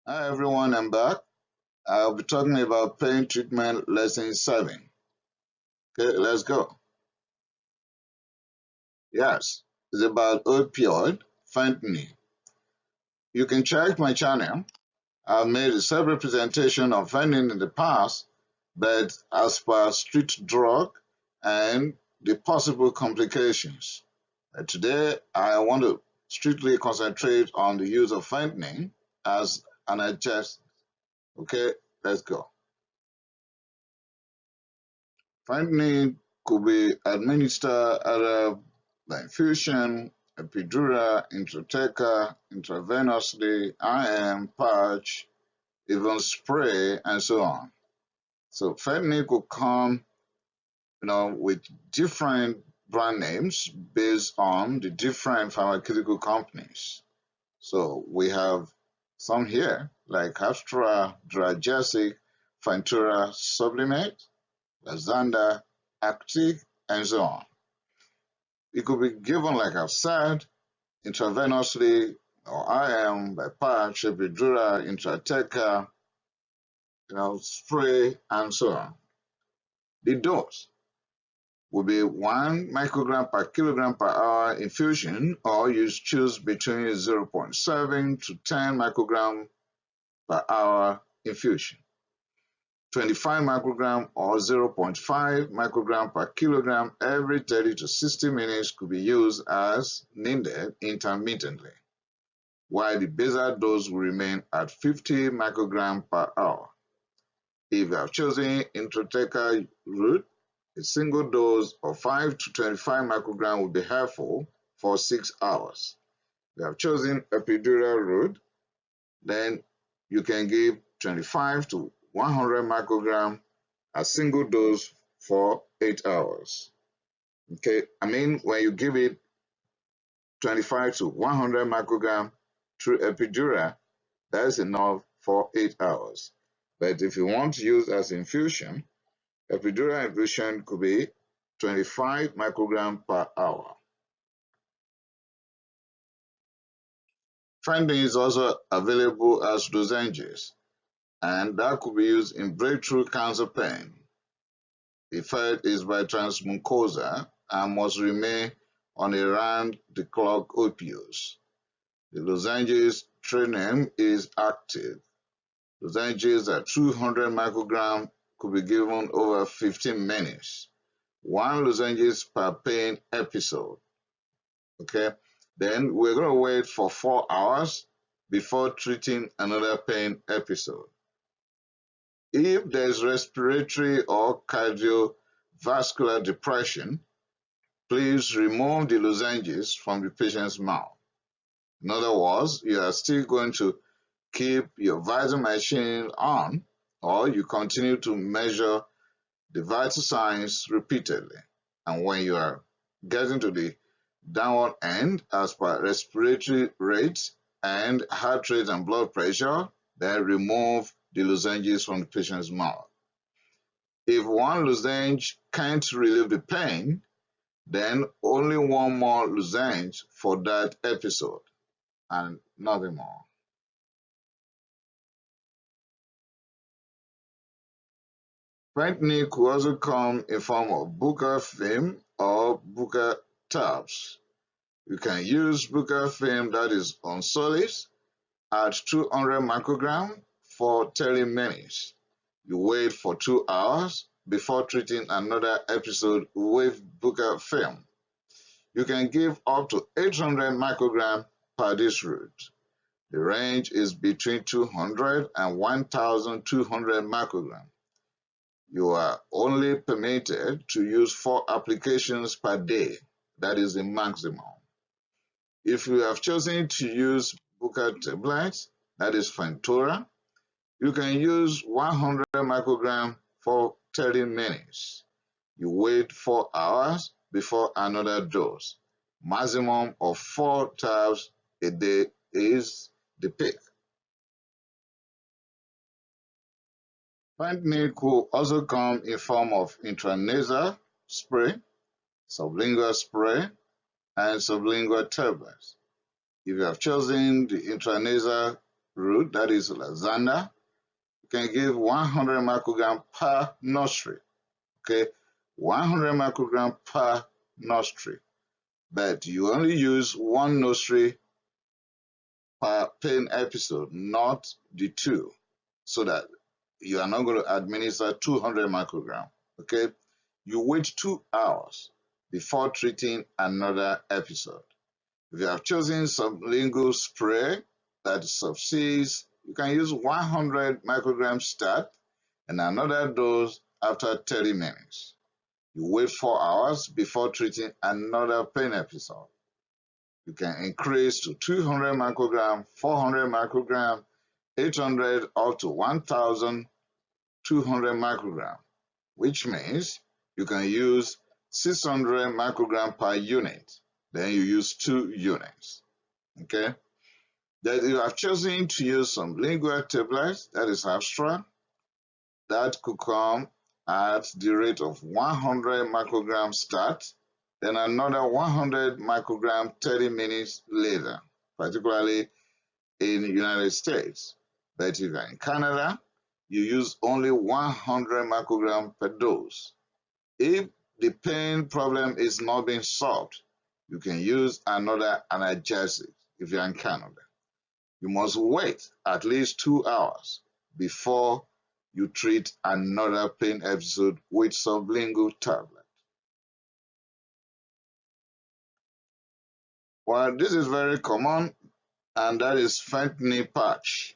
Hi everyone, I'm back. I'll be talking about pain treatment lesson 7. Okay, let's go. Yes, it's about opioid, fentanyl. You can check my channel. I've made a several presentation of fentanyl in the past, but as per street drug and the possible complications. Today, I want to strictly concentrate on the use of fentanyl as an adjust. Okay, let's go. Fentanyl could be administered either by infusion, epidural, intrathecal, intravenously, IM, patch, even spray, and so on. So fentanyl could come, with different brand names based on the different pharmaceutical companies. So we have some here like Abstral, Duragesic, Fentora, Sublimaze, Lazanda, Actiq, and so on. It could be given, like I've said, intravenously or IM by patch, epidural, intrathecal, spray, and so on. The dose will be 1 microgram per kilogram per hour infusion, or you choose between 0.7 to 10 microgram per hour infusion. 25 microgram or 0.5 microgram per kilogram every 30 to 60 minutes could be used as needed intermittently, while the basal dose will remain at 50 microgram per hour. If you have chosen intrathecal route, a single dose of 5 to 25 microgram will be helpful for 6 hours. If you have chosen epidural route, then you can give 25 to 100 microgram a single dose for 8 hours. Okay, when you give it 25 to 100 microgram through epidural, that is enough for 8 hours. But if you want to use as infusion, epidural infusion could be 25 microgram per hour. Fentanyl is also available as lozenges, and that could be used in breakthrough cancer pain. The effect is by transmucosal and must remain on around-the-clock opioids. The Lozenges trade name is Actiq. Lozenges at 200 microgram could be given over 15 minutes. 1 lozenges per pain episode. Okay, then we're going to wait for 4 hours before treating another pain episode. If there's respiratory or cardiovascular depression, please remove the lozenges from the patient's mouth. In other words, you are still going to keep your vital machine on, or you continue to measure the vital signs repeatedly. And when you are getting to the downward end as per respiratory rate and heart rate and blood pressure, then remove the lozenges from the patient's mouth. If 1 lozenge can't relieve the pain, then only 1 more lozenge for that episode and nothing more. Fentanyl could also come in form of Boogerfilm or Buccal tabs. You can use Boogerfilm, that is Onsolis, at 200 microgram for 30 minutes. You wait for 2 hours before treating another episode with Boogerfilm. You can give up to 800 microgram per this route. The range is between 200 and 1,200 microgram. You are only permitted to use 4 applications per day. That is the maximum. If you have chosen to use Buccal tablets, that is Fentora, you can use 100 microgram for 30 minutes. You wait 4 hours before another dose. Maximum of 4 tabs a day is the peak. Fentanyl could also come in form of intranasal spray, sublingual spray, and sublingual tablets. If you have chosen the intranasal root, that is Lazanda, you can give 100 microgram per nostril. Okay, 100 microgram per nostril. But you only use one nostril per pain episode, not the two, so that you are not going to administer 200 microgram. Okay, you wait 2 hours before treating another episode. If you have chosen sublingual spray that subsides, you can use 100 microgram start and another dose after 30 minutes. You wait 4 hours before treating another pain episode. You can increase to 200 microgram, 400 microgram, 800 up to 1,200 microgram, which means you can use 600 microgram per unit. Then you use 2 units. Okay? Then you have chosen to use some lingual tablets, that is Abstral, that could come at the rate of 100 microgram start, then another 100 microgram 30 minutes later, particularly in the United States. But if you're in Canada, you use only 100 microgram per dose. If the pain problem is not being solved, you can use another analgesic if you're in Canada. You must wait at least 2 hours before you treat another pain episode with sublingual tablet. Well, this is very common, and that is fentanyl patch.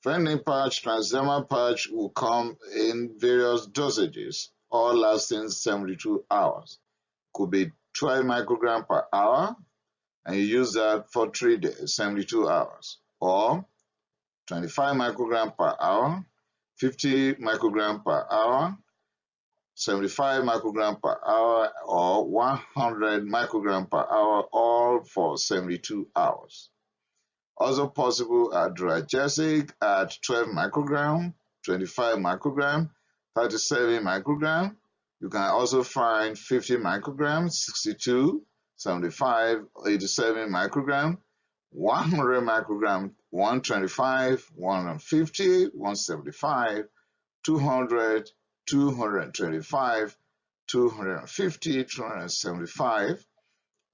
Fentanyl patch, transdermal patch will come in various dosages, all lasting 72 hours. Could be 12 microgram per hour, and you use that for 3 days, 72 hours, or 25 microgram per hour, 50 microgram per hour, 75 microgram per hour, or 100 microgram per hour, all for 72 hours. Also possible are Duragesic at 12 microgram, 25 microgram, 37 microgram. You can also find 50 microgram, 62, 75, 87 microgram, 100 microgram, 125, 150, 175, 200, 225, 250, 275,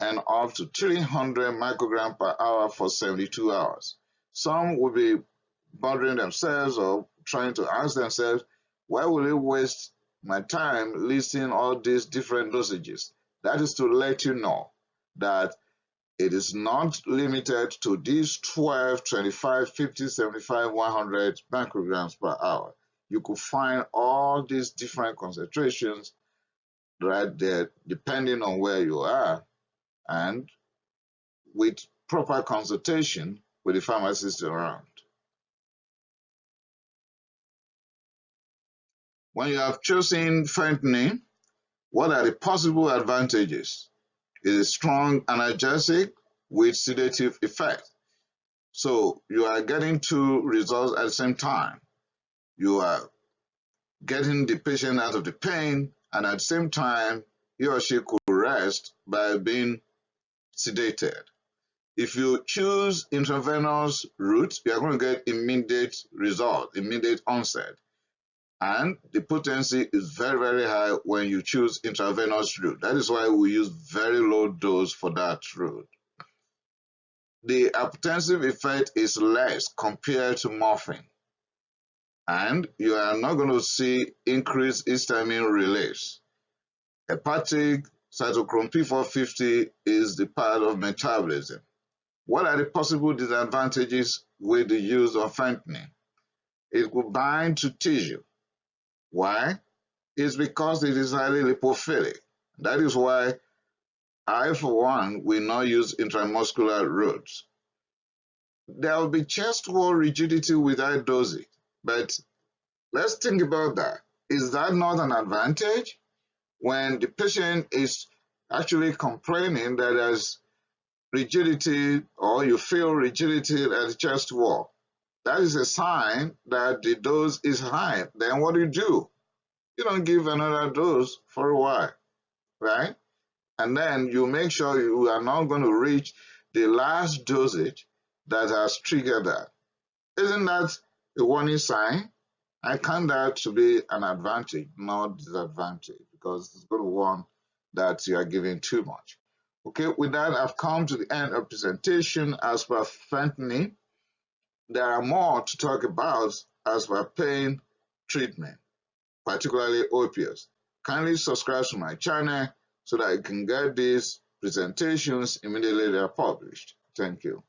and up to 300 microgram per hour for 72 hours. Some will be bothering themselves or trying to ask themselves, why will it waste my time listing all these different dosages? That is to let you know that it is not limited to these 12, 25, 50, 75, 100 micrograms per hour. You could find all these different concentrations right there depending on where you are, and with proper consultation with the pharmacist around. When you have chosen fentanyl, what are the possible advantages? It is a strong analgesic with sedative effect. So you are getting 2 results at the same time. You are getting the patient out of the pain, and at the same time, he or she could rest by being sedated. If you choose intravenous route, you are going to get immediate result, immediate onset. And the potency is very, very high when you choose intravenous route. That is why we use very low dose for that route. The hypotensive effect is less compared to morphine, and you are not going to see increased histamine release. Hepatic cytochrome P450 is the part of metabolism. What are the possible disadvantages with the use of fentanyl? It could bind to tissue. Why? It's because it is highly lipophilic. That is why I, for one, will not use intramuscular routes. There will be chest wall rigidity without dosing, but let's think about that. Is that not an advantage? When the patient is actually complaining that there's rigidity or you feel rigidity at the chest wall, that is a sign that the dose is high. Then what do? You don't give another dose for a while, right? And then you make sure you are not going to reach the last dosage that has triggered that. Isn't that a warning sign? I count that to be an advantage, not disadvantage, because it's going to warn that you are giving too much. Okay, with that, I've come to the end of presentation. As per fentanyl, there are more to talk about as per pain treatment, particularly opioids. Kindly subscribe to my channel so that you can get these presentations immediately they are published. Thank you.